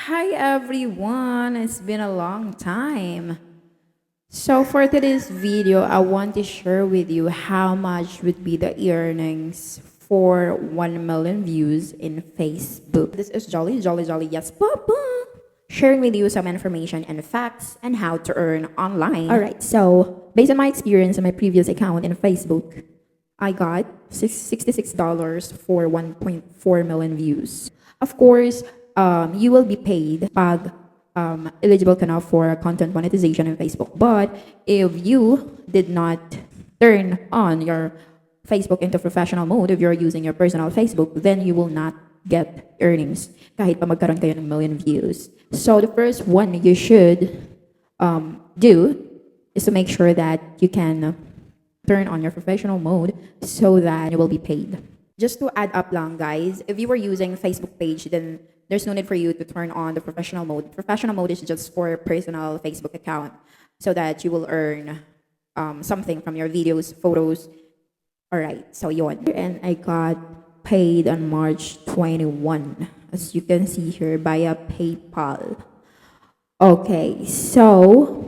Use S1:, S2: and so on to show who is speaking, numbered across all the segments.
S1: Hi everyone, it's been a long time. So for today's video, I want to share with you how much would be the earnings for 1 million views in Facebook. This is Jolly, yes, Papa. Sharing with you some information and facts and how to earn online. All right, so based on my experience in my previous account in Facebook, I got $66 for 1.4 million views. Of course, you will be paid pag eligible ka na for content monetization in Facebook. But if you did not turn on your Facebook into professional mode, if you're using your personal Facebook, then you will not get earnings kahit pa magkaroon kayo ng million views. So the first one you should do is to make sure that you can turn on your professional mode so that you will be paid. Just to add up lang, guys, if you were using Facebook page, then there's no need for you to turn on the professional mode. Professional mode is just for personal Facebook account so that you will earn something from your videos, photos. All right, so yun. And I got paid on March 21, as you can see here, via PayPal. Okay, so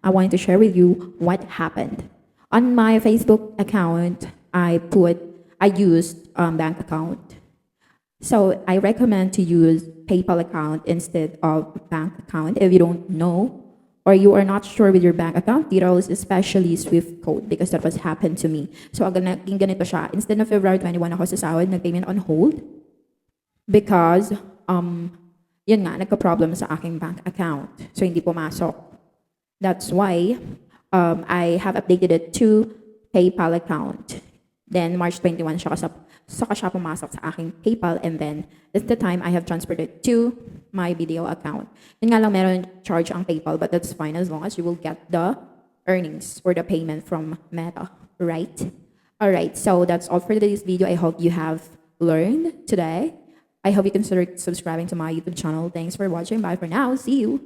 S1: I wanted to share with you what happened. On my Facebook account, I used bank account. So I recommend to use PayPal account instead of bank account if you don't know or you are not sure with your bank account details, especially Swift code, because that was happened to me. So ang naging ganito siya, instead of February 21 ako sasahod, nag-payment on hold because yun nga, nagka-problem sa aking bank account. So hindi pumasok. That's why I have updated it to PayPal account. Then March 21 saka siya pumasok sa aking PayPal, and then at the time I have transferred it to my video account. Yun nga lang meron charge ang PayPal, but that's fine as long as you will get the earnings or the payment from Meta, right? All right, so that's all for today's video. I hope you have learned today. I hope you consider subscribing to my YouTube channel. Thanks for watching. Bye for now. See you.